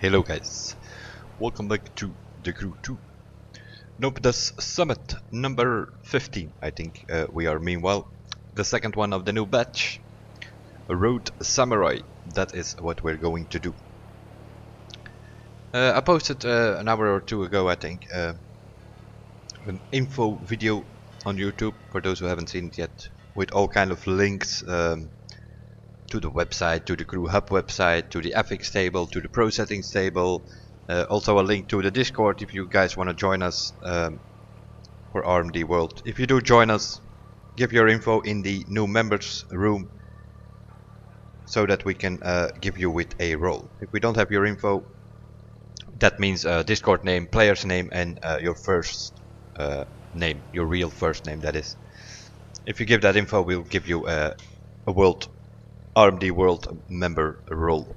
Hello guys, welcome back to the Crew 2. Noob does Summit number 15, I think we are meanwhile. The second one of the new batch. Road Samurai, that is what we're going to do. I posted an hour or two ago, I think, an info video on YouTube, for those who haven't seen it yet, with all kind of links to the website, to the Crew Hub website, to the ethics table, to the pro settings table. Also a link to the Discord if you guys want to join us for RMD World. If you do join us, give your info in the new members room so that we can give you with a role. If we don't have your info, that means Discord name, player's name, and your first name, your real first name, that is. If you give that info, we'll give you a world RMD World member role.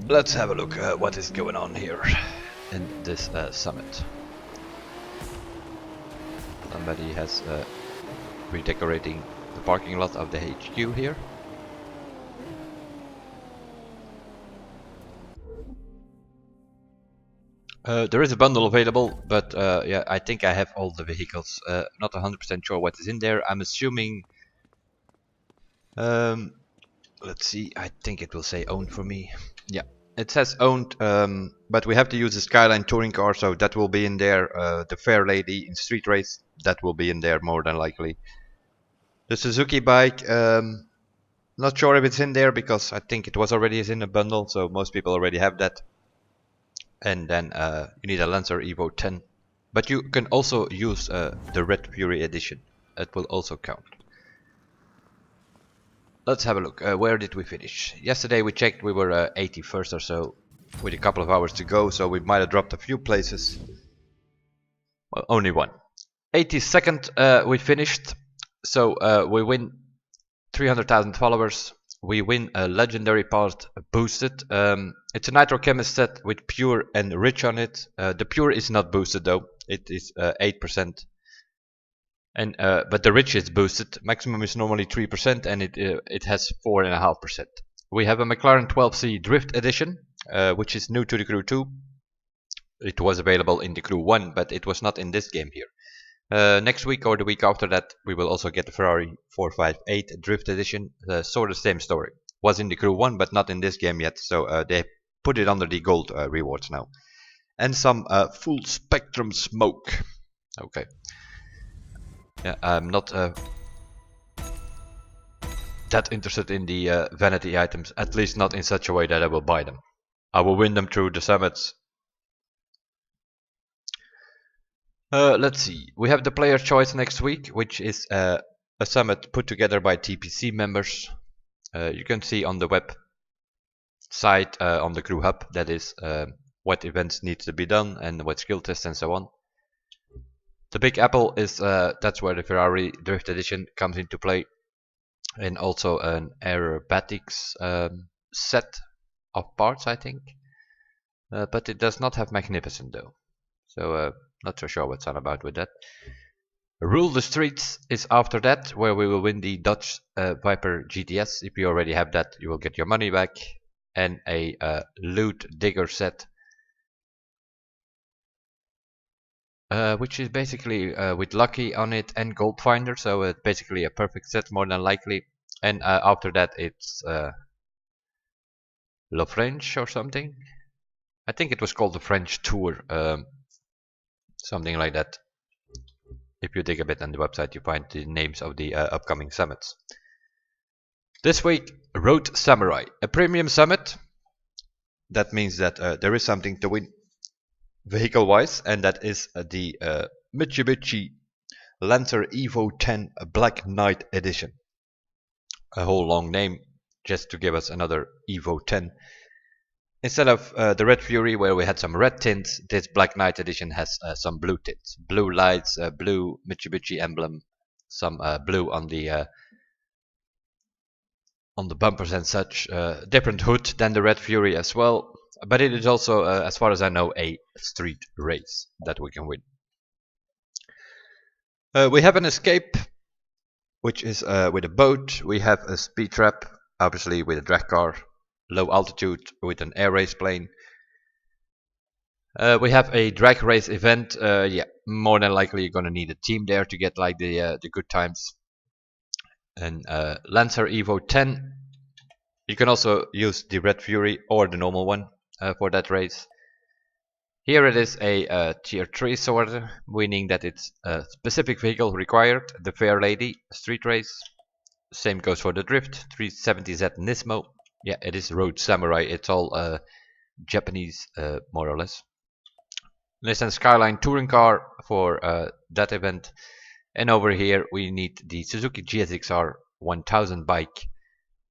Let's have a look at what is going on here in this summit. Somebody has redecorating the parking lot of the HQ here. There is a bundle available, but yeah, I think I have all the vehicles. Not 100% sure what is in there. I'm assuming. Let's see. I think it will say owned for me. Yeah, it says owned, but we have to use the Skyline touring car, so that will be in there. The Fair Lady in Street Race, that will be in there more than likely. The Suzuki bike, not sure if it's in there because I think it was already in a bundle, so most people already have that. And then you need a Lancer Evo 10, but you can also use the Red Fury edition. It will also count. Let's have a look. Where did we finish? Yesterday we checked, we were 81st or so, with a couple of hours to go, so we might have dropped a few places. Well, only one. 82nd we finished, so we win 300,000 followers. We win a legendary part boosted. It's a nitrochemist set with pure and rich on it. The pure is not boosted though. It is 8%. And but the rich is boosted. Maximum is normally 3%, and it has 4.5%. We have a McLaren 12C Drift Edition, which is new to the Crew 2. It was available in the Crew 1, but it was not in this game here. Next week or the week after that, we will also get the Ferrari 458 Drift Edition. Sort of same story. Was in the Crew 1, but not in this game yet, so they put it under the gold rewards now. And some full spectrum smoke. Okay. Yeah, I'm not that interested in the vanity items, at least not in such a way that I will buy them. I will win them through the summits. Let's see, we have the player choice next week, which is a summit put together by TPC members. You can see on the website on the Crew Hub, that is what events need to be done and what skill tests and so on. The Big Apple is that's where the Ferrari Drift Edition comes into play, and also an aerobatics set of parts, I think, but it does not have Magnificent though, so not so sure what's on about with that. Rule the Streets is after that, where we will win the Dodge Viper GTS. If you already have that, you will get your money back, and a loot digger set, which is basically with Lucky on it and Gold Finder, so it's basically a perfect set more than likely. And after that it's Le French or something. I think it was called the French Tour, something like that. If you dig a bit on the website, you find the names of the upcoming summits. This week, Road Samurai, a premium summit. That means that there is something to win vehicle wise, and that is the Mitsubishi Lancer Evo 10 Black Knight Edition. A whole long name just to give us another Evo 10. Instead of the Red Fury, where we had some red tints, this Black Knight Edition has some blue tints, blue lights, blue Mitsubishi emblem, some blue on the bumpers and such. Different hood than the Red Fury as well. But it is also, as far as I know, a street race that we can win. We have an escape, which is with a boat. We have a speed trap, obviously with a drag car. low altitude with an air race plane. We have a drag race event. Yeah, more than likely you're gonna need a team there to get like the good times. And Lancer Evo 10. You can also use the Red Fury or the normal one for that race. Here it is a tier 3 sword, meaning that it's a specific vehicle required, the Fair Lady street race. Same goes for the Drift, 370Z Nismo. Yeah, it is Road Samurai, it's all Japanese more or less. Nissan Skyline touring car for that event. And over here we need the Suzuki GSX-R 1000 bike.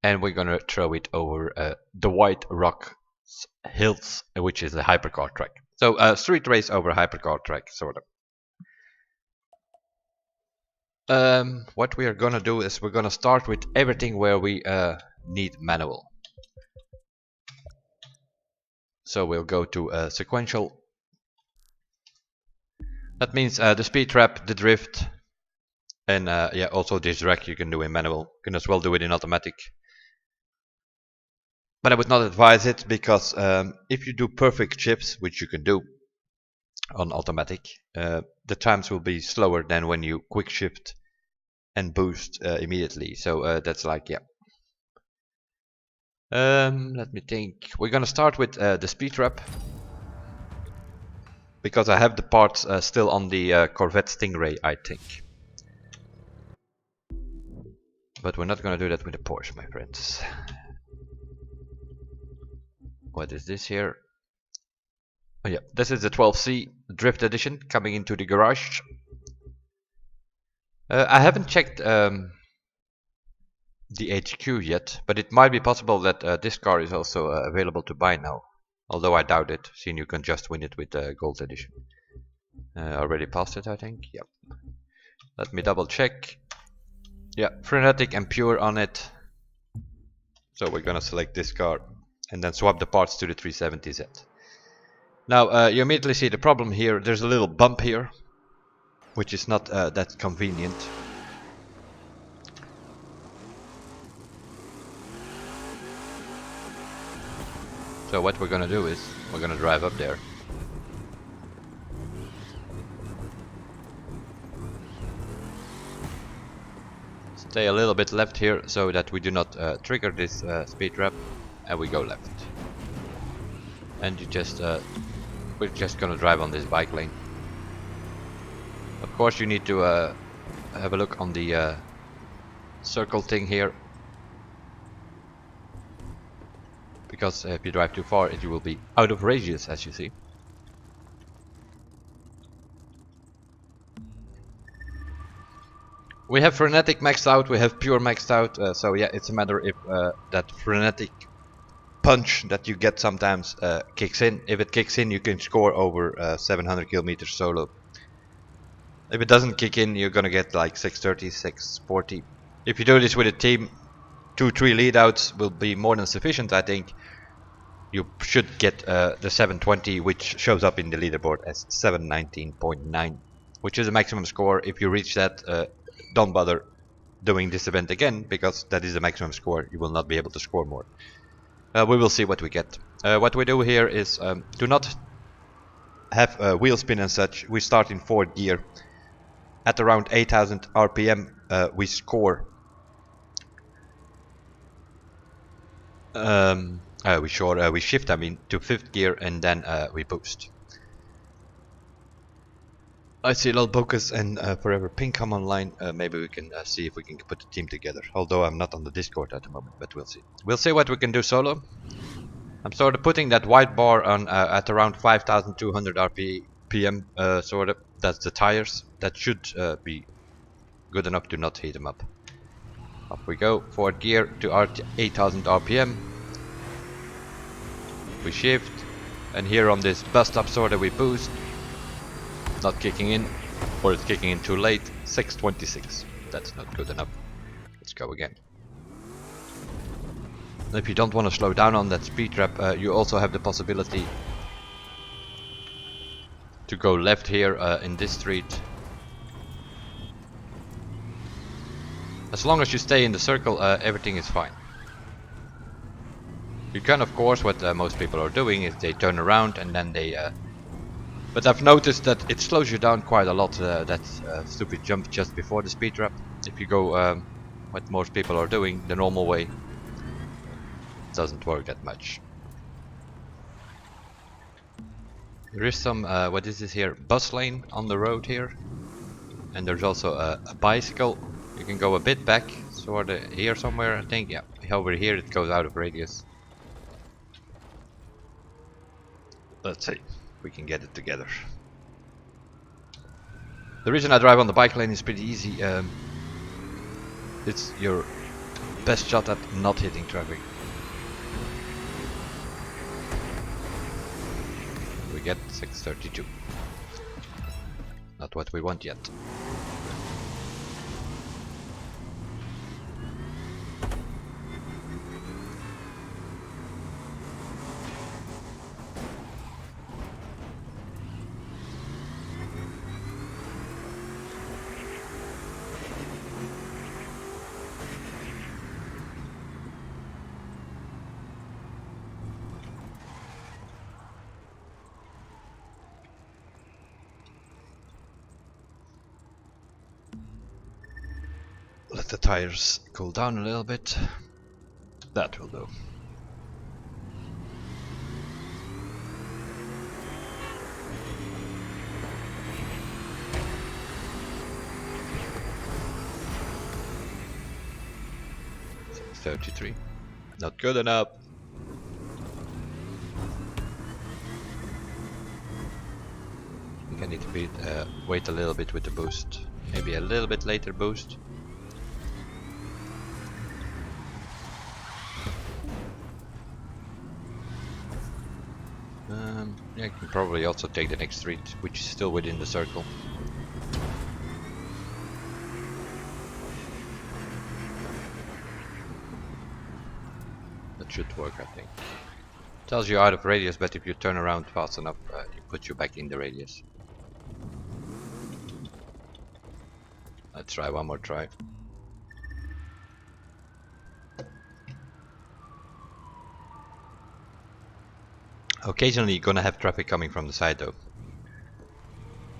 And we're gonna throw it over the White Rock Hills, which is a hypercar track. So street race over hypercar track, sort of. What we are gonna do is we're gonna start with everything where we need manual. So we'll go to sequential. That means the speed trap, the drift, and yeah, also this drag you can do in manual. You can as well do it in automatic. But I would not advise it because if you do perfect shifts, which you can do on automatic, the times will be slower than when you quick shift and boost immediately. So that's like, yeah. Let me think. We're gonna start with the speed trap because I have the parts still on the Corvette Stingray, I think. But we're not gonna do that with the Porsche, my friends. What is this here? Oh yeah, this is the 12C Drift Edition coming into the garage. I haven't checked the HQ yet, but it might be possible that this car is also available to buy now. Although I doubt it, seeing you can just win it with the Gold Edition. Already passed it, I think. Yep. Let me double check. Yeah, Frenetic and Pure on it. So we're gonna select this car and then swap the parts to the 370Z. Now you immediately see the problem here. There's a little bump here, which is not that convenient. So what we're gonna do is we're gonna drive up there. Stay a little bit left here so that we do not trigger this speed trap, and we go left. And you just we're just gonna drive on this bike lane. Of course you need to have a look on the circle thing here, because if you drive too far it will be out of radius, as you see. We have Frenetic maxed out, we have Pure maxed out, so yeah, it's a matter if that Frenetic punch that you get sometimes kicks in. If it kicks in, you can score over 700 kilometers solo. If it doesn't kick in, you're gonna get like 630, 640. If you do this with a team, 2-3 leadouts will be more than sufficient, I think. You should get the 720, which shows up in the leaderboard as 719.9, which is the maximum score. If you reach that, don't bother doing this event again, because that is the maximum score. You will not be able to score more. We will see what we get. What we do here is do not have wheel spin and such. We start in 4th gear. At around 8000 RPM we score. We shift, I mean, to 5th gear, and then we boost. I see Lil Bocus and Forever Pink come online. Maybe we can see if we can put the team together. Although I'm not on the Discord at the moment, but we'll see. We'll see what we can do solo. I'm sort of putting that white bar on at around 5200 RPM, sort of. That's the tires. That should be good enough to not heat them up. Up we go, 4th gear to 8000 RPM. We shift, and here on this bust up sort of we boost. Not kicking in, or it's kicking in too late. 626. That's not good enough. Let's go again. If you don't want to slow down on that speed trap, you also have the possibility to go left here in this street. As long as you stay in the circle, everything is fine. You can, of course, what most people are doing is they turn around and then they... But I've noticed that it slows you down quite a lot, that stupid jump just before the speed trap. If you go what most people are doing, the normal way, it doesn't work that much. There is some, what is this here, bus lane on the road here. And there's also a bicycle. You can go a bit back, sort of here somewhere, I think. Yeah, over here it goes out of radius. Let's see if we can get it together. The reason I drive on the bike lane is pretty easy. It's your best shot at not hitting traffic. We get 632. Not what we want yet. Let the tires cool down a little bit. That will do. $33. Not good enough. I think I need to wait a little bit with the boost. Maybe a little bit later boost. Yeah, I can probably also take the next street, which is still within the circle. That should work, I think. Tells you out of radius, but if you turn around fast enough, it puts you back in the radius. Let's try one more try. Occasionally you're gonna have traffic coming from the side though,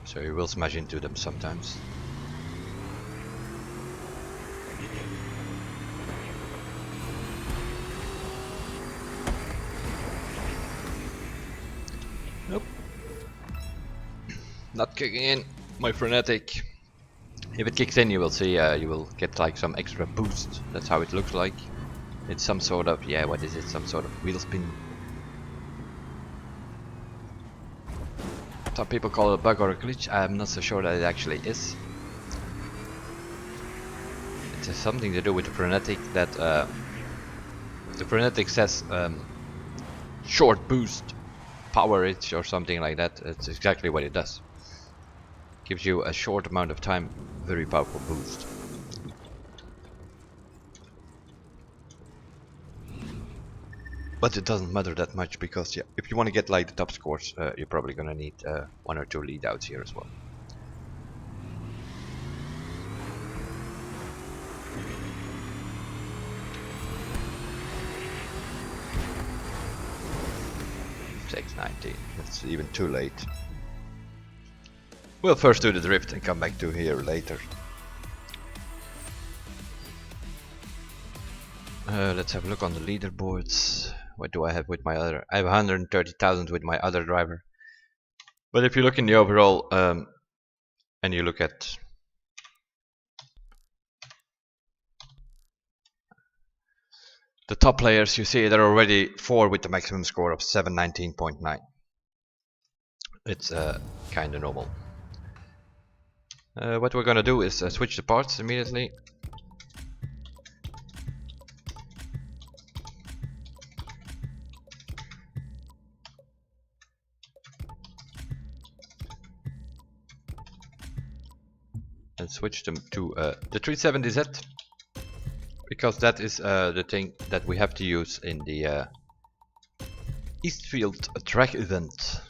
so you will smash into them sometimes. Nope. Not kicking in. My frenetic. If it kicks in, you will see, you will get like some extra boost. That's how it looks like. It's some sort of, yeah, what is it? Some sort of wheel spin. Some people call it a bug or a glitch. I'm not so sure that it actually is. It has something to do with the frenetic that the frenetic says short boost, power it or something like that. It's exactly what it does. Gives you a short amount of time, very powerful boost. But it doesn't matter that much because, yeah, if you want to get like the top scores, you're probably gonna need 1 or 2 lead outs here as well. $6.90. It's even too late. We'll first do the drift and come back to here later. Let's have a look on the leaderboards. What do I have with my other? I have 130,000 with my other driver. But if you look in the overall and you look at the top players, you see there are already 4 with the maximum score of 719.9. It's kind of normal. What we're gonna do is switch the parts immediately. And switch them to the 370Z, because that is the thing that we have to use in the Eastfield track event.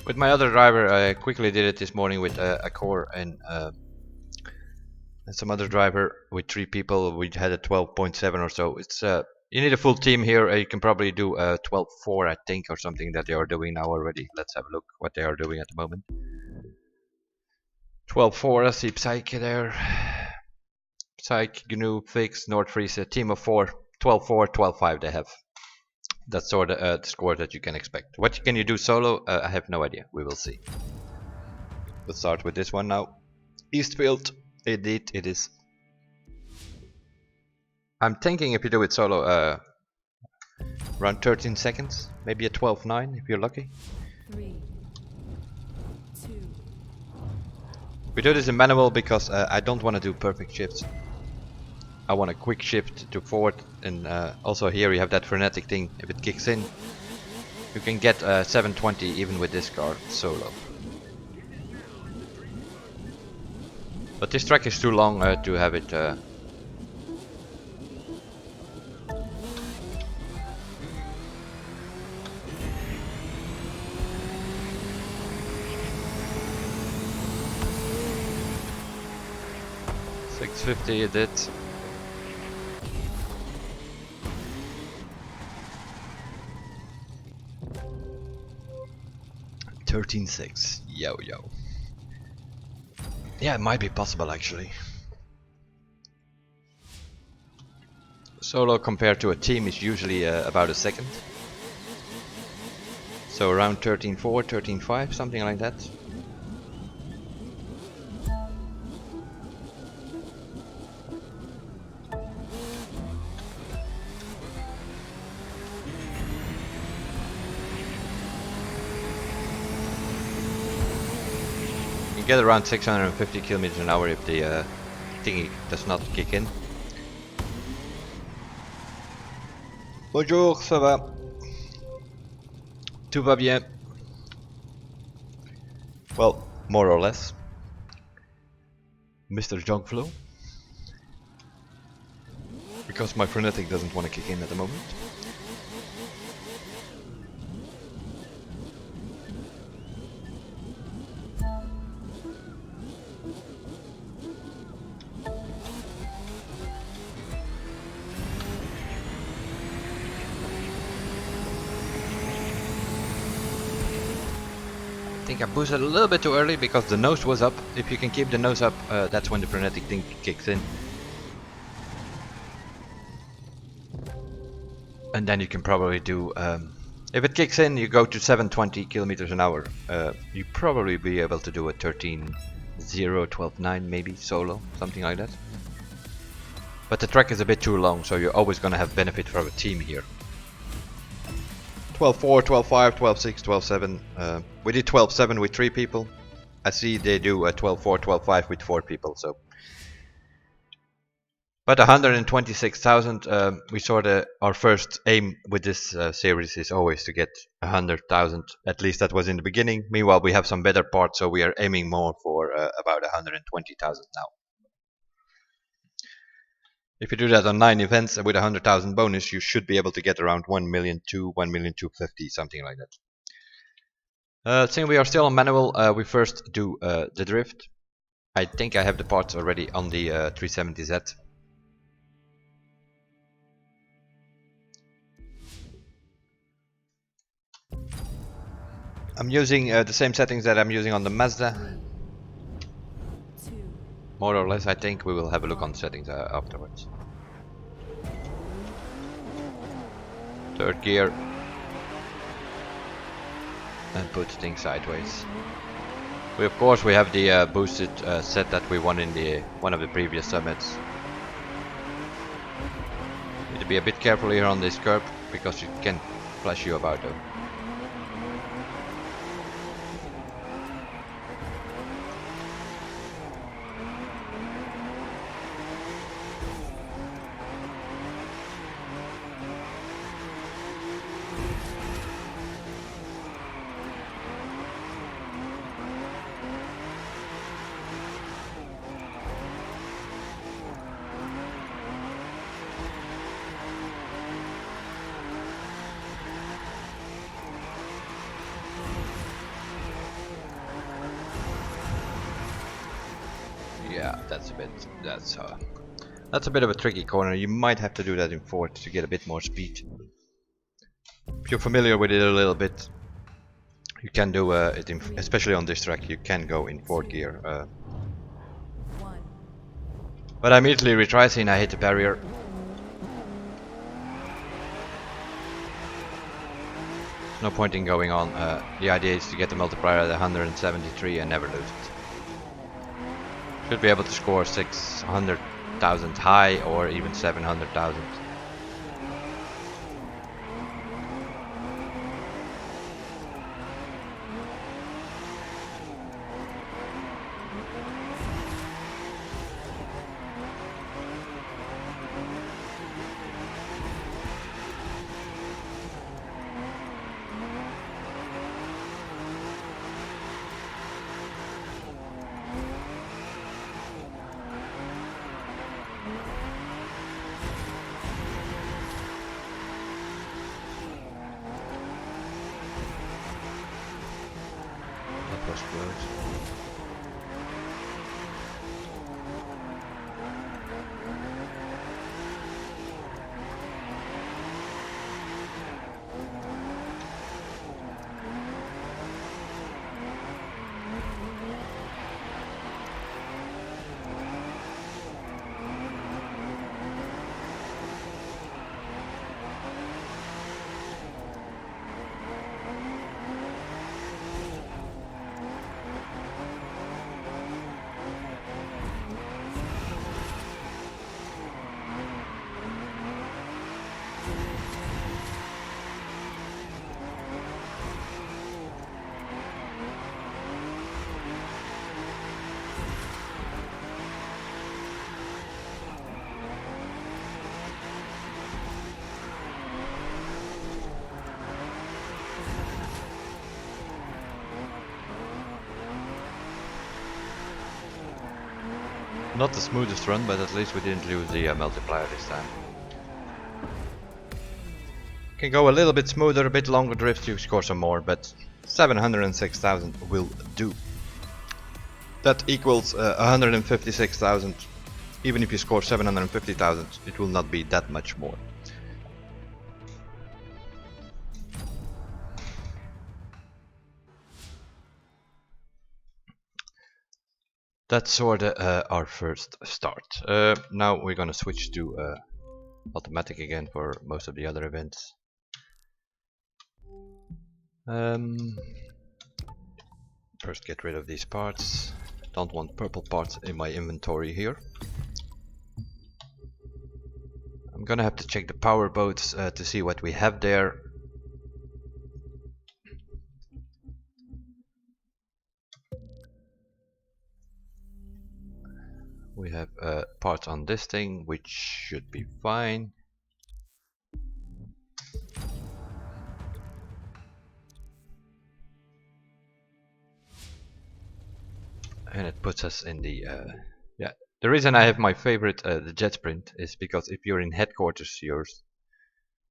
With my other driver, I quickly did it this morning with a core and and some other driver with 3 people. We had a 12.7 or so. It's you need a full team here. You can probably do a 12.4, I think, or something that they are doing now already. Let's have a look what they are doing at the moment. 12.4, I see Psyche there. Psyche, GNU, Fix, Nordfriese, team of 4. 12.4, 12.5 they have. That's sort of the score that you can expect. What can you do solo? I have no idea. We will see. Let's start with this one now. Eastfield. Indeed, it is. I'm thinking if you do it solo, around 13 seconds. Maybe a 12.9 if you're lucky. 3, 2. We do this in manual because I don't want to do perfect shifts. I want a quick shift to forward, and also here you have that frenetic thing. If it kicks in, you can get 720 even with this car solo. But this track is too long to have it. $650 it did. 13.6. Yo. Yeah, it might be possible actually. Solo compared to a team is usually about a second. So around 13.4, 13.5, something like that. Get around 650 kilometers an hour if the thingy does not kick in. Bonjour, ça va? Tout va bien? Well, more or less. Mr. Junkflow. Because my frenetic doesn't want to kick in at the moment. I think I boosted a little bit too early because the nose was up. If you can keep the nose up, that's when the frenetic thing kicks in. And then you can probably do, if it kicks in, you go to 720 kilometers an hour. You probably be able to do a 13.0, 12.9 maybe solo, something like that. But the track is a bit too long, so you're always gonna have benefit from a team here. 12.4, 12.5, 12.6, 12.7. We did 12.7 with 3 people. I see they do a 12.4, 12.5 with 4 people. So, but 126,000. We sort of our first aim with this series is always to get 100,000. At least that was in the beginning. Meanwhile, we have some better parts, so we are aiming more for about 120,000 now. If you do that on 9 events with 100,000 bonus, you should be able to get around 1,200,000, 1,250,000, something like that. Since we are still on manual, we first do the drift. I think I have the parts already on the 370Z. I'm using the same settings that I'm using on the Mazda. More or less, I think. We will have a look on settings afterwards. Third gear. And put things sideways. Of course we have the boosted set that we won in the one of the previous summits. Need to be a bit careful here on this curb because it can flash you about though. Yeah, that's a bit of a tricky corner. You might have to do that in fourth to get a bit more speed. If you're familiar with it a little bit, you can do it in, especially on this track. You can go in fourth gear. But I immediately retry seeing I hit the barrier. There's no point in going on. The idea is to get the multiplier at 173 and never lose it. Should be able to score 600,000 high or even 700,000. Was close. Not the smoothest run, but at least we didn't lose the multiplier this time. Can go a little bit smoother, a bit longer drifts to score some more, but 706,000 will do. That equals 156,000. Even if you score 750,000, it will not be that much more. That's sort of our first start. Now we're gonna switch to automatic again for most of the other events. First get rid of these parts. Don't want purple parts in my inventory here. I'm gonna have to check the power boats to see what we have there. We have parts on this thing, which should be fine. And it puts us in the yeah. The reason I have my favorite, the jet sprint, is because if you're in headquarters, you're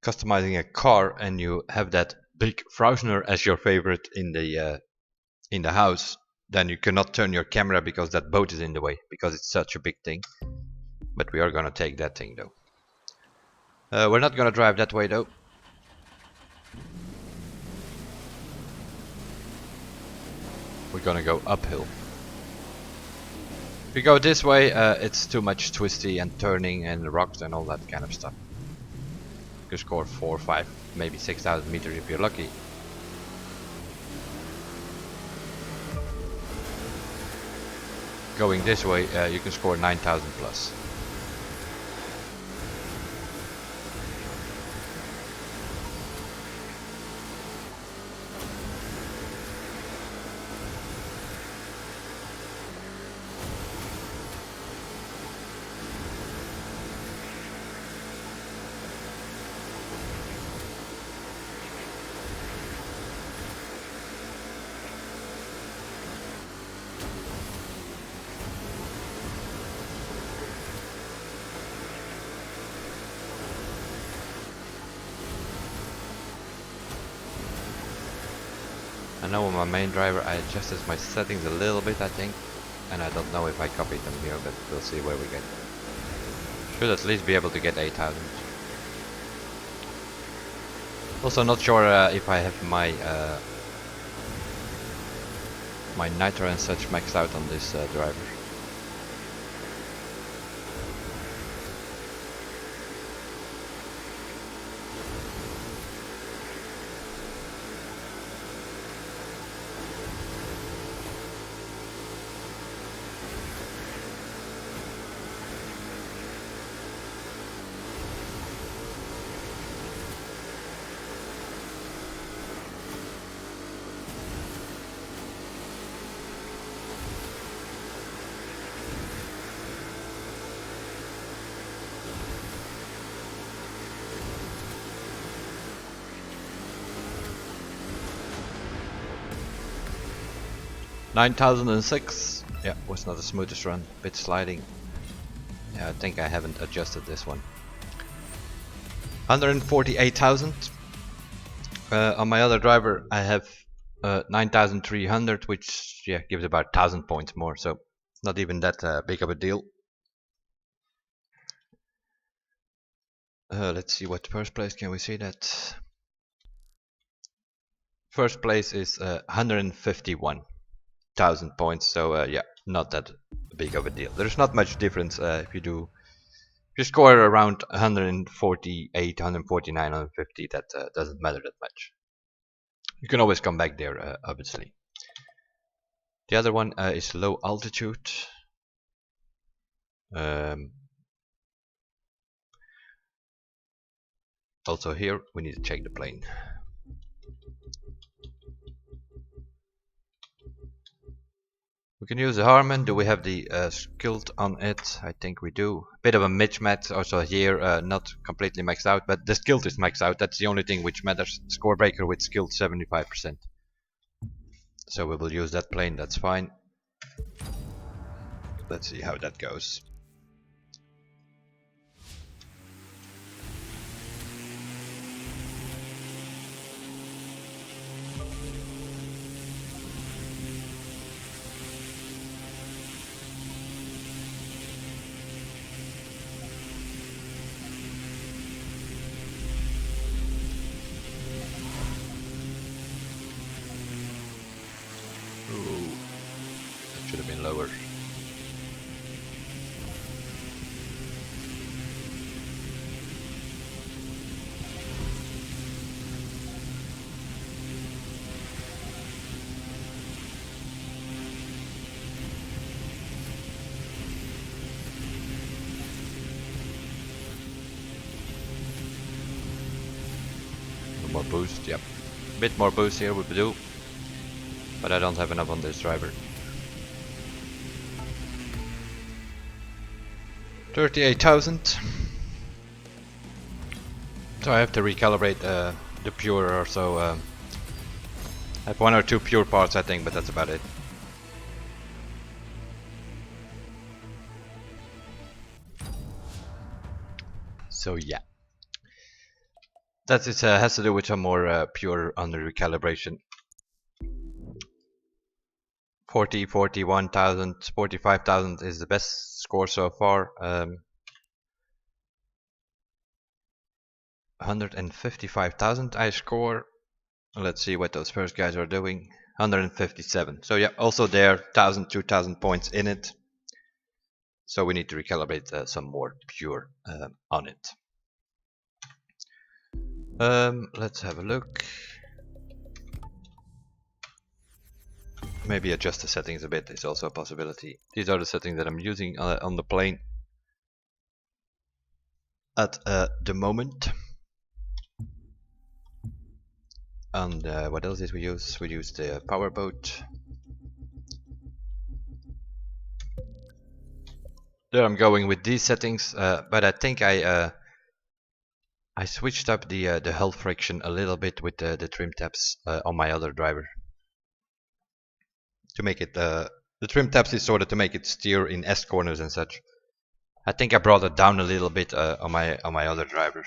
customizing a car, and you have that big Frausner as your favorite in the house. Then you cannot turn your camera because that boat is in the way, because it's such a big thing. But we are gonna take that thing though. We're not gonna drive that way though. We're gonna go uphill. If we go this way, it's too much twisty and turning and rocks and all that kind of stuff. You can score 4, 5, maybe 6,000 meters if you're lucky. Going this way, you can score 9,000 plus. I know on my main driver I adjusted my settings a little bit, I think. and I don't know if I copied them here, but we'll see where we get. Should at least be able to get 8,000. Also not sure if I have my my nitro and such maxed out on this driver. $9,006. Yeah, was not the smoothest run. Bit sliding. Yeah, I think I haven't adjusted this one. 148,000. On my other driver, I have 9,300, which gives about 1,000 points more. So not even that big of a deal. Let's see what first place. Can we see that? First place is 151,000 points. So yeah, not that big of a deal. There's not much difference if you score around 148, 149, 150. That doesn't matter that much. You can always come back there, obviously. The other one is low altitude. Also here we need to check the plane. We can use the Harman. Do we have the skilled on it? I think we do. Bit of a mismatch also here, not completely maxed out, but the skilled is maxed out. That's the only thing which matters. Score breaker with skilled 75%. So we will use that plane, that's fine. Let's see how that goes. Ooh, that should have been lower. More boost, yep. A bit more boost here would do, but I don't have enough on this driver. 38,000. So I have to recalibrate the pure or so. I have 1 or 2 pure parts I think, but that's about it. So yeah. That is, has to do with some more pure under recalibration. 40, 41,000, 45,000 is the best score so far. 155,000 I score. Let's see what those first guys are doing. 157. So yeah, also there, 1,000, 2,000 points in it. So we need to recalibrate some more pure on it. Let's have a look. Maybe adjust the settings a bit is also a possibility. These are the settings that I'm using on the plane at the moment. And what else did we use? We used the power boat. There I'm going with these settings, but I think I switched up the hull friction a little bit with the trim tabs on my other driver. To make it, the trim tabs is sort of to make it steer in S corners and such. I think I brought it down a little bit on my other driver.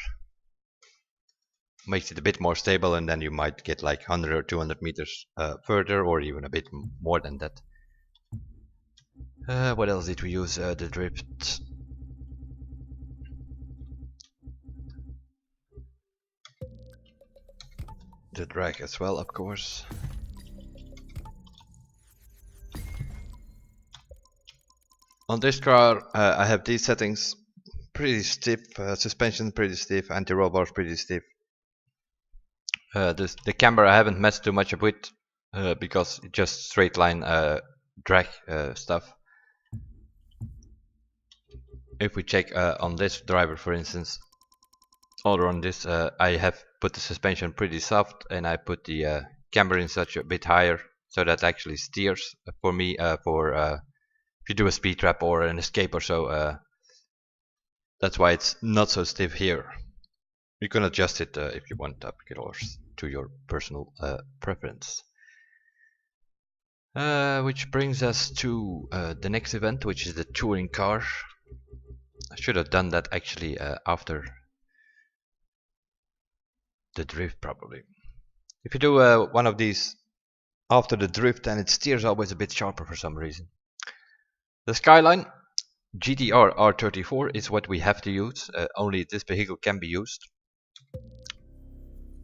Makes it a bit more stable, and then you might get like 100 or 200 meters further, or even a bit more than that. What else did we use? The drift. The drag as well, of course. On this car, I have these settings. Pretty stiff, suspension pretty stiff, anti-roll bars pretty stiff. The camber I haven't messed too much with because it's just straight line drag stuff. If we check on this driver, for instance, or on this, I have put the suspension pretty soft, and I put the camber in such a bit higher so that actually steers for me if you do a speed trap or an escape or so. That's why it's not so stiff here. You can adjust it if you want, of course, to your personal preference. Which brings us to the next event, which is the touring car. I should have done that actually after the drift, probably. If you do one of these after the drift, then it steers always a bit sharper for some reason. The Skyline GTR R34 is what we have to use. Only this vehicle can be used.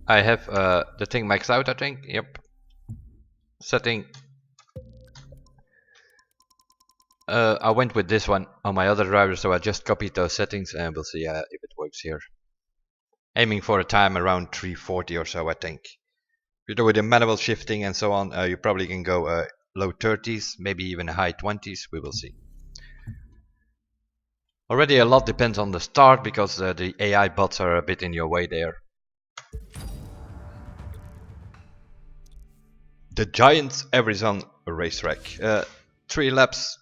I have the thing maxed out, I think. Yep. Setting. I went with this one on my other driver, so I just copied those settings and we'll see if it works here. Aiming for a time around 340 or so, I think. If you do with the manual shifting and so on, you probably can go low 30s, maybe even high 20s. We will see. Already a lot depends on the start because the AI bots are a bit in your way there. The Giants Arizona racetrack. 3 laps.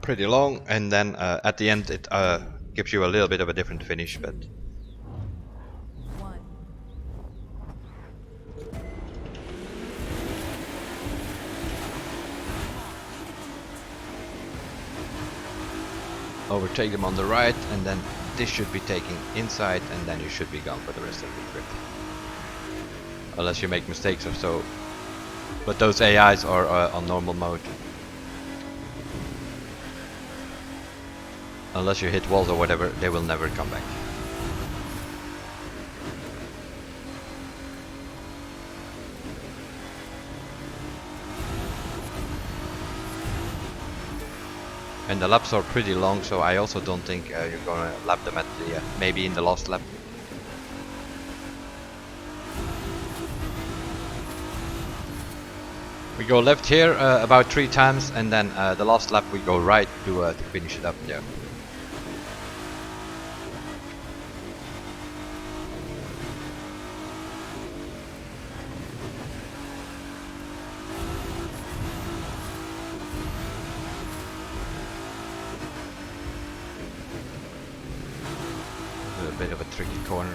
Pretty long, and then at the end it gives you a little bit of a different finish, but overtake them on the right, and then this should be taking inside, and then you should be gone for the rest of the trip, unless you make mistakes or so. But those AIs are on normal mode. Unless you hit walls or whatever, they will never come back. And the laps are pretty long, so I also don't think you're gonna lap them at the maybe in the last lap. We go left here about 3 times, and then the last lap we go right to finish it up there. A bit of a tricky corner.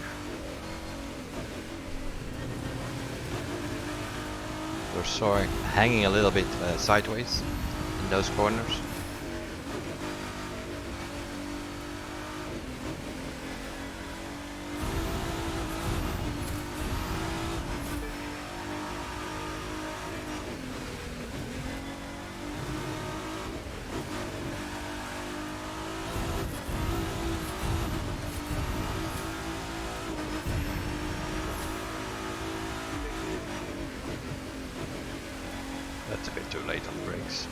We're sorry, hanging a little bit sideways in those corners. That's a bit too late on the brakes.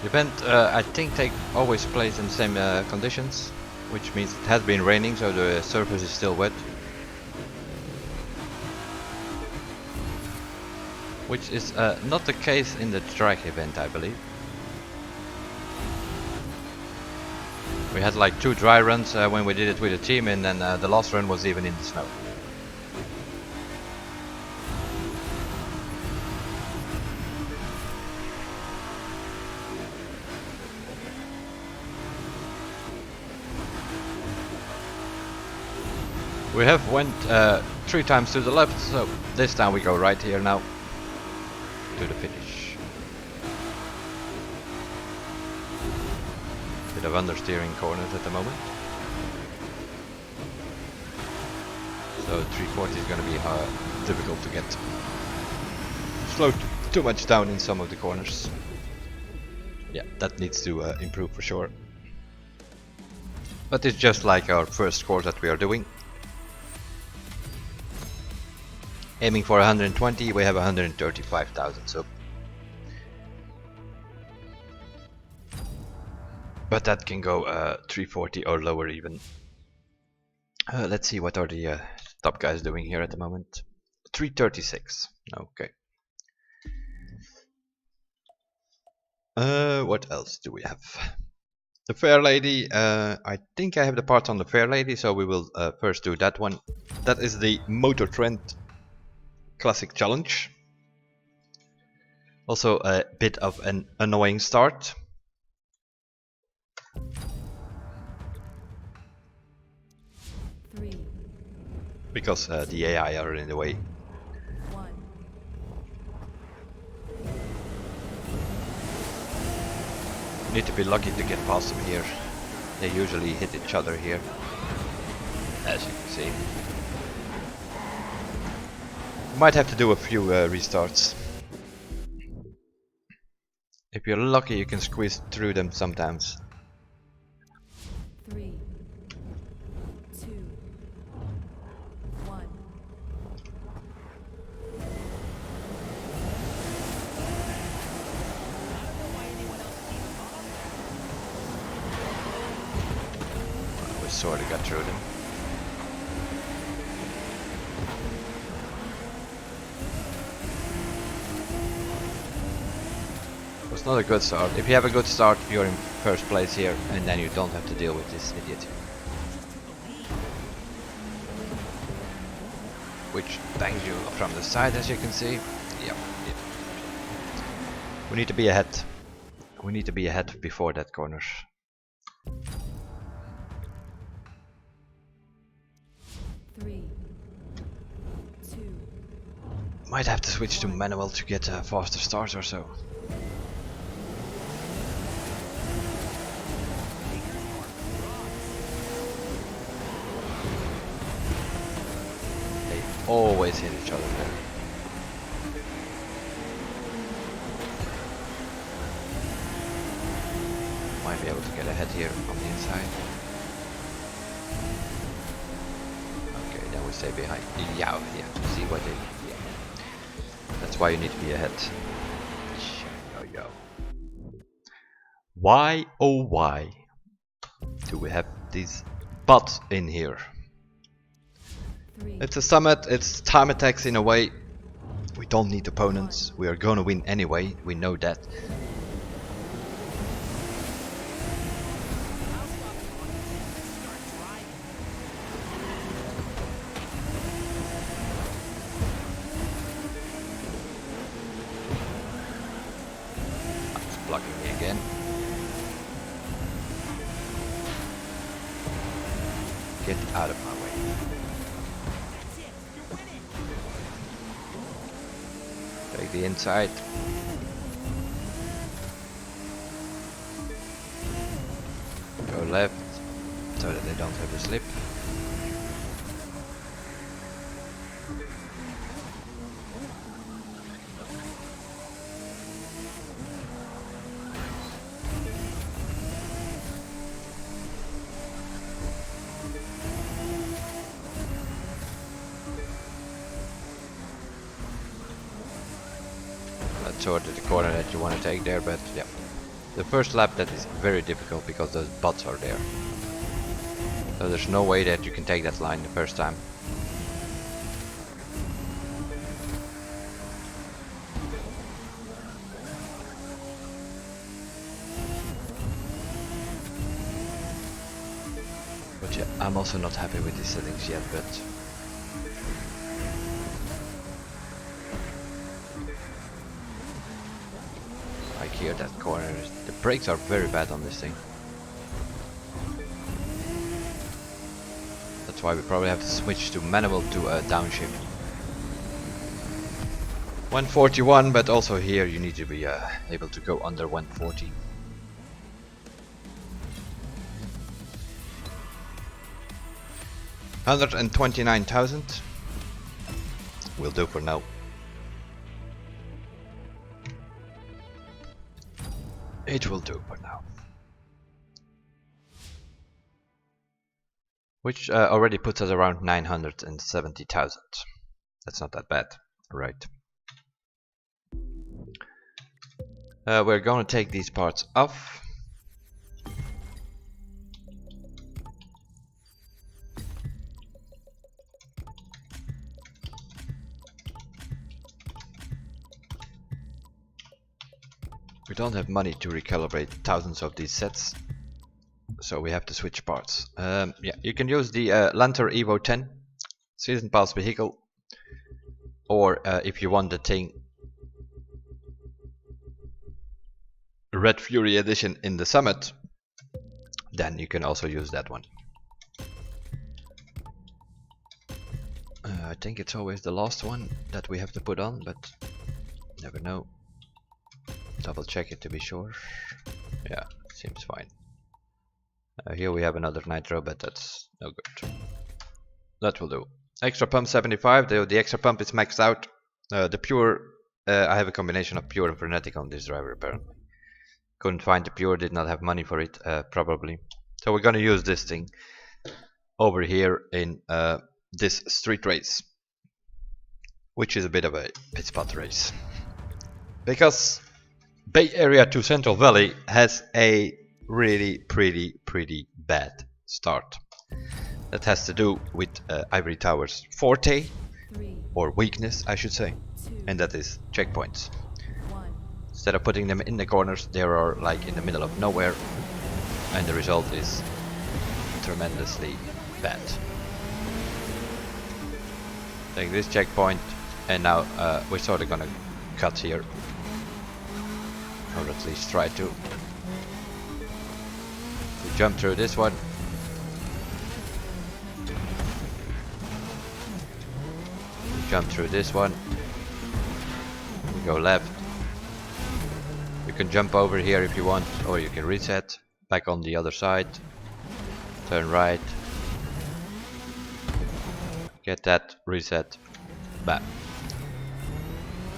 event, I think, take always place in the same conditions, which means it has been raining, so the surface is still wet. Which is not the case in the track event, I believe. We had like 2 dry runs when we did it with the team, and then the last run was even in the snow. We have went 3 times to the left, so this time we go right here now to the finish. Bit of understeering corners at the moment, so 340 is going to be difficult to get. Slowed too much down in some of the corners. Yeah, that needs to improve for sure. But it's just like our first course that we are doing. Aiming for 120, we have 135,000, so. But that can go 340 or lower even. Let's see what are the top guys doing here at the moment. 336, okay. What else do we have? The Fair Lady, I think I have the parts on the Fair Lady, so we will first do that one. That is the Motor Trend Classic Challenge. Also a bit of an annoying start. Because the AI are in the way. Need to be lucky to get past them here. They usually hit each other here, as you can see. Might have to do a few restarts. If you're lucky, you can squeeze through them sometimes. 3, 2, 1. We sort of got through them. It's not a good start. If you have a good start, you're in first place here, and then you don't have to deal with this idiot. Which bangs you from the side, as you can see. Yep. We need to be ahead. We need to be ahead before that corner. 3, 2. Might have to switch to manual to get a faster start or so. Always hit each other there. Might be able to get ahead here on the inside. Okay, then we stay behind. Yeah, see what they. Yeah. That's why you need to be ahead. Yo. Why, oh why, do we have these bots in here? It's a summit, it's time attacks in a way. We don't need opponents, we are gonna win anyway, we know that. It's blocking me again. Get out of my way. Take the inside. Go left, so that they don't have a slip. Sort of the corner that you want to take there, but yeah, The first lap that is very difficult because those bots are there. So there's no way that you can take that line the first time. But yeah, I'm also not happy with these settings yet, but like here, that corner, the brakes are very bad on this thing. That's why we probably have to switch to manual to downshift. 141, but also here you need to be able to go under 140. $129,000 will do for now. It will do for now. Which already puts us around 970,000. That's not that bad, right? We're gonna take these parts off. We don't have money to recalibrate thousands of these sets, so we have to switch parts. Yeah, you can use the Lancer Evo 10 Season Pass vehicle, or if you want the thing Red Fury Edition in the Summit, then you can also use that one. I think it's always the last one that we have to put on, but never know. Double check it to be sure. Yeah, seems fine. Here we have another nitro, but that's no good. That will do. Extra pump 75. The extra pump is maxed out. The pure, I have a combination of pure and frenetic on this driver apparently. Couldn't find the pure, did not have money for it probably. So we're gonna use this thing over here in this street race, which is a bit of a pit spot race, because Bay Area to Central Valley has a really pretty bad start. That has to do with Ivory Tower's forte, or weakness I should say, and that is checkpoints. Instead of putting them in the corners, they are like in the middle of nowhere, and the result is tremendously bad. Take this checkpoint, and now we're sort of gonna cut here. Or at least try to. We jump through this one. We jump through this one. We go left. You can jump over here if you want, or you can reset. Back on the other side. Turn right. Get that, reset. Bam.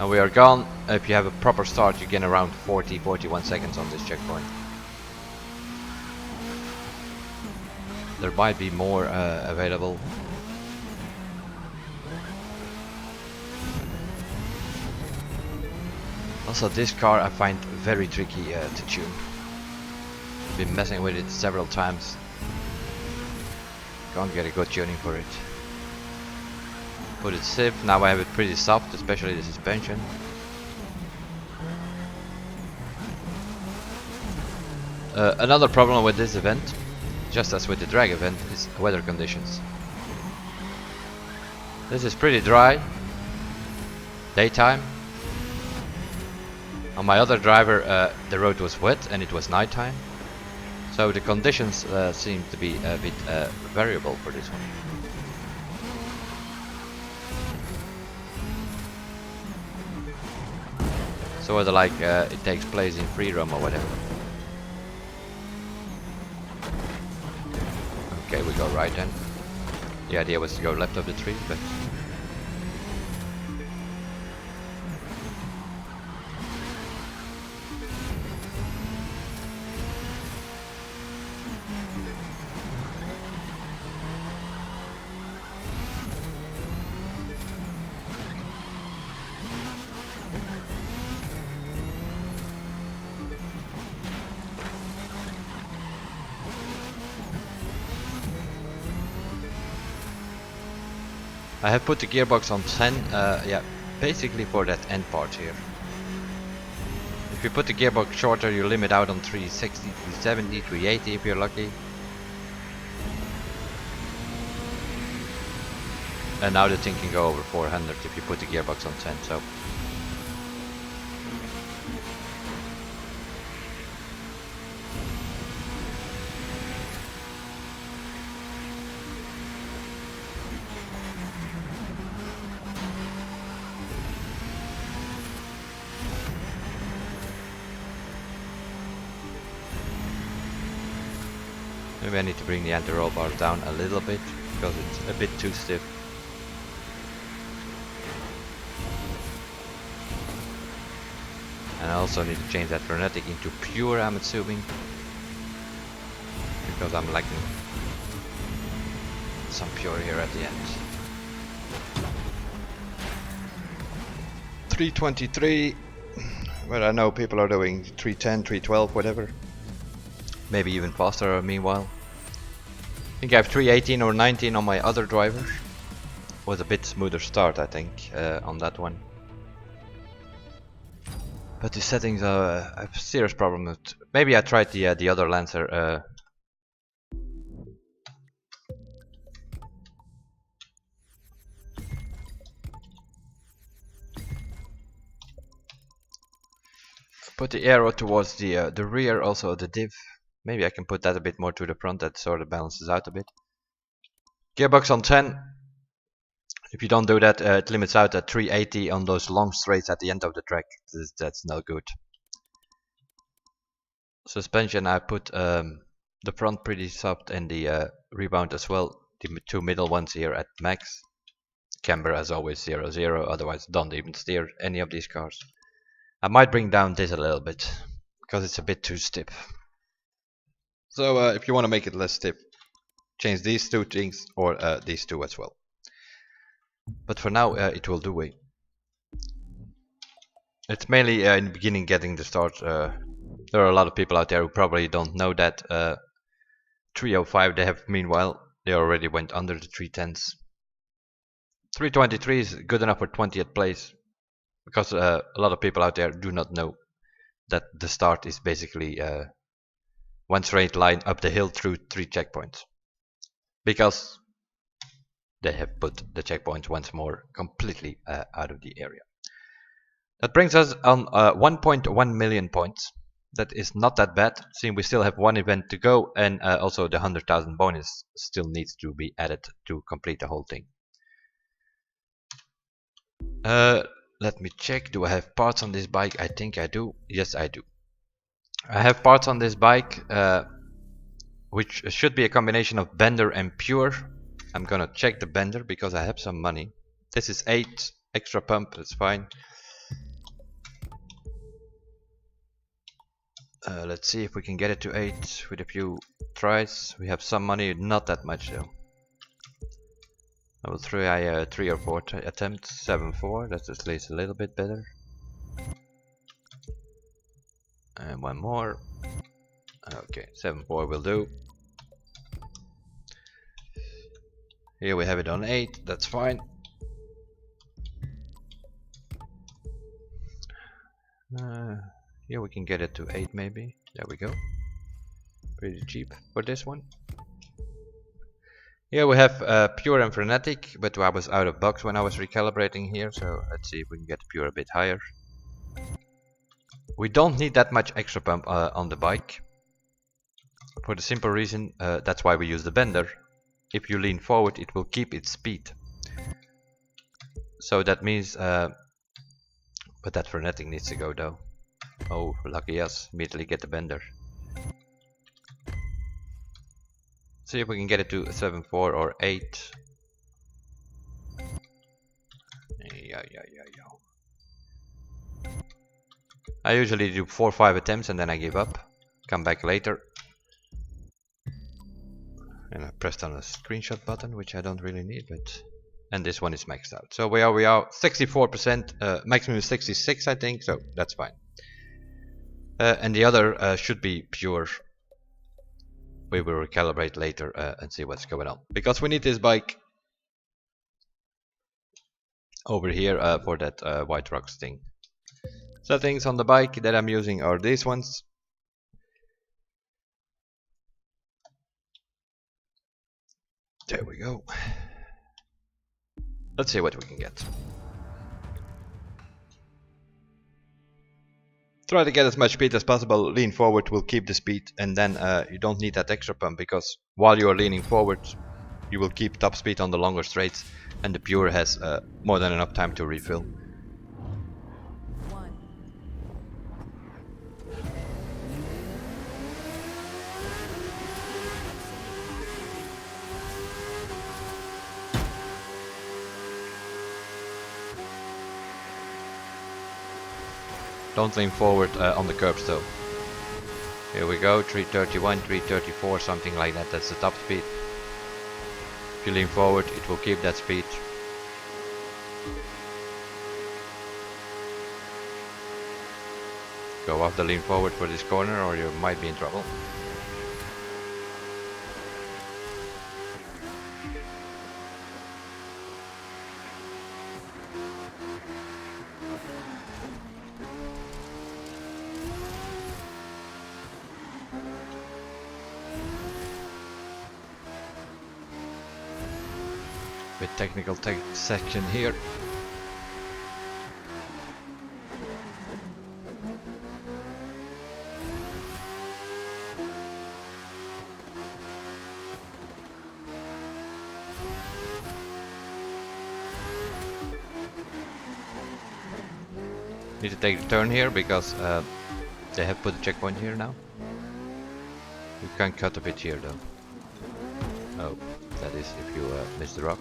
And we are gone. If you have a proper start, you gain around 40-41 seconds on this checkpoint. There might be more available. Also, this car I find very tricky to tune. I've been messing with it several times. Can't get a good tuning for it. Put it stiff, now I have it pretty soft, especially the suspension. Another problem with this event, just as with the drag event, is weather conditions. This is pretty dry, daytime. On my other driver the road was wet and it was nighttime. So the conditions seem to be a bit variable for this one. So whether like it takes place in free roam or whatever. Okay, we go right then. The idea was to go left of the tree, but I have put the gearbox on 10, yeah, basically for that end part here. If you put the gearbox shorter, you limit out on 360, 370, 380 if you're lucky. And now the thing can go over 400 if you put the gearbox on 10, so. Maybe I need to bring the anti-roll bar down a little bit, because it's a bit too stiff. And I also need to change that frenetic into pure, I'm assuming, because I'm lacking some pure here at the end. 323, but I know people are doing 310, 312, whatever. Maybe even faster meanwhile. I think I have 318 or 19 on my other driver. Was a bit smoother start, I think, on that one. But the settings are I have a serious problem with. Maybe I tried the other Lancer. Put the arrow towards the rear, also the div. Maybe I can put that a bit more to the front. That sort of balances out a bit. Gearbox on 10. If you don't do that, it limits out at 380 on those long straights at the end of the track. That's no good. Suspension, I put the front pretty soft and the rebound as well. The two middle ones here at max. Camber as always 0-0, otherwise don't even steer any of these cars. I might bring down this a little bit, because it's a bit too stiff. So if you want to make it less stiff, change these two things or these two as well. But for now it will do it. It's mainly in the beginning getting the start. There are a lot of people out there who probably don't know that 305 they have meanwhile. They already went under the 310s. 323 is good enough for 20th place. Because a lot of people out there do not know that the start is basically one straight line up the hill through 3 checkpoints. Because they have put the checkpoints once more completely out of the area. That brings us on 1.1 million points. That is not that bad, seeing we still have one event to go, and also the 100,000 bonus still needs to be added to complete the whole thing. Let me check, do I have parts on this bike? I think I do. Yes, I do. I have parts on this bike, which should be a combination of bender and pure. I'm gonna check the bender because I have some money. This is 8 extra pump, that's fine. Let's see if we can get it to 8 with a few tries. We have some money, not that much though. I will try 3 or 4 attempts, 7-4, that's at least a little bit better. And one more. Okay, 7-4 will do. Here we have it on 8, that's fine. Here we can get it to 8 maybe. There we go. Pretty cheap for this one. Here we have pure and frenetic, but I was out of box when I was recalibrating here, so let's see if we can get pure a bit higher. We don't need that much extra pump on the bike. For the simple reason, that's why we use the bender. If you lean forward, it will keep its speed. So that means, but that frenetic needs to go though. Oh, lucky us, immediately get the bender. See if we can get it to 7-4 or 8. Yeah. I usually do 4-5 attempts and then I give up. Come back later. And I pressed on a screenshot button, which I don't really need, but... And this one is maxed out. So we are 64%, maximum is 66 I think, so that's fine. And the other should be pure. We will recalibrate later and see what's going on. Because we need this bike over here for that white rocks thing. Settings on the bike that I'm using are these ones. There we go. Let's see what we can get. Try to get as much speed as possible. Lean forward will keep the speed, and then you don't need that extra pump, because while you are leaning forward you will keep top speed on the longer straights, and the Pure has more than enough time to refill. 1. Don't lean forward on the curbs though. Here we go, 331, 334, something like that. That's the top speed. If you lean forward, it will keep that speed. Go off the lean forward for this corner or you might be in trouble. Bit technical section here. Need to take the turn here because they have put a checkpoint here now. You can cut a bit here though. Oh, that is if you miss the rock.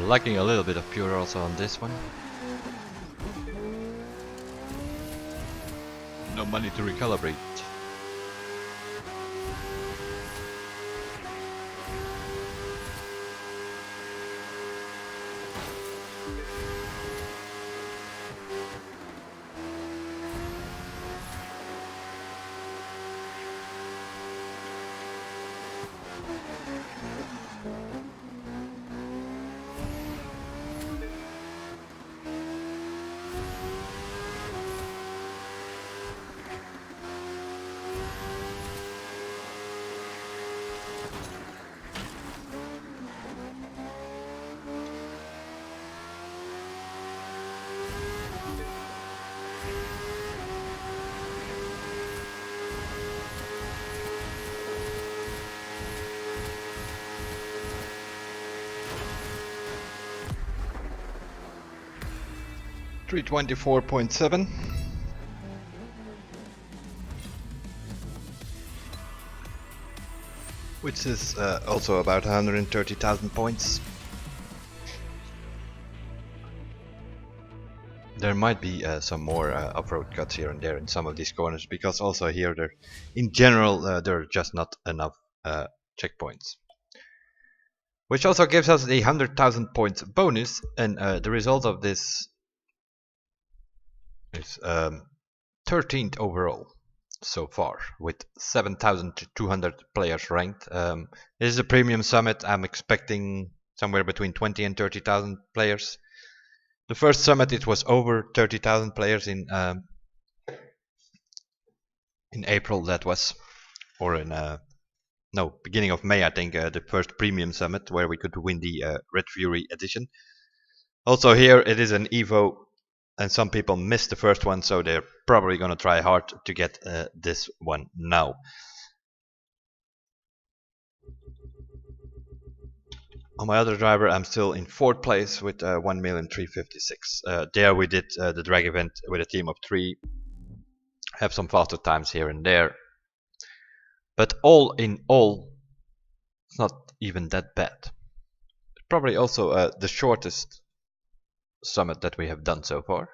Lacking a little bit of Pure also on this one. No money to recalibrate. $324.7. Which is also about 130,000 points. There might be some more off-road cuts here and there in some of these corners, because also here in general there are just not enough checkpoints. Which also gives us the 100,000 points bonus, and the result of this is 13th overall so far, with 7,200 players ranked. This is a premium summit. I'm expecting somewhere between 20 and 30,000 players. The first summit it was over 30,000 players in April, that was, or in no, beginning of May I think, the first premium summit where we could win the Red Fury edition. Also here it is an Evo, and some people missed the first one, so they're probably gonna try hard to get this one now. On my other driver, I'm still in 4th place with 1,356,000. There we did the drag event with a team of 3. Have some faster times here and there. But all in all, it's not even that bad. Probably also the shortest summit that we have done so far.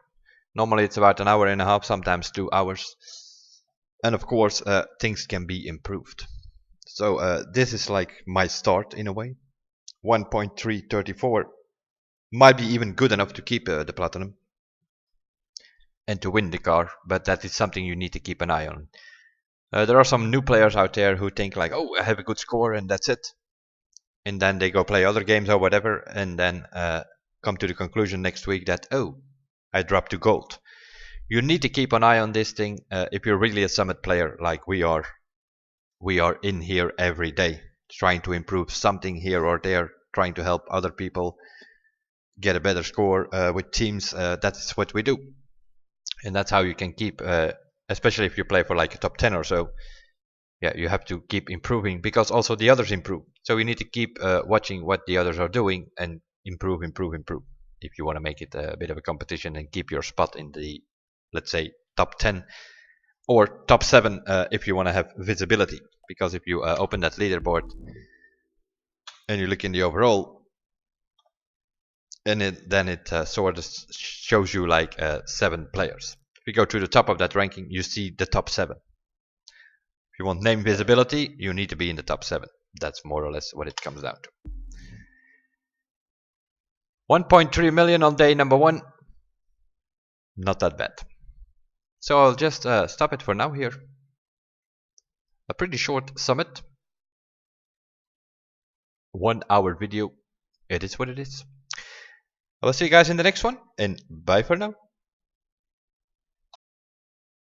Normally it's about an hour and a half, sometimes 2 hours. And of course, things can be improved. So this is like my start in a way. 1.334 might be even good enough to keep the platinum and to win the car, but that is something you need to keep an eye on. There are some new players out there who think like, oh, I have a good score and that's it. And then they go play other games or whatever, and then come to the conclusion next week that, oh, I dropped to gold. You need to keep an eye on this thing. If you're really a summit player like we are in here every day, trying to improve something here or there, trying to help other people get a better score with teams. That's what we do, and that's how you can keep, especially if you play for like a top 10 or so. Yeah, you have to keep improving because also the others improve. So you need to keep watching what the others are doing and improve if you want to make it a bit of a competition and keep your spot in the, let's say, top 10 or top 7 if you want to have visibility. Because if you open that leaderboard and you look in the overall, and then it sort of shows you like 7 players. If you go to the top of that ranking, you see the top 7. If you want name visibility, you need to be in the top 7. That's more or less what it comes down to. 1.3 million on day number 1. Not that bad. So I'll just stop it for now here. A pretty short summit. 1 hour video. It is what it is. I will see you guys in the next one, and bye for now.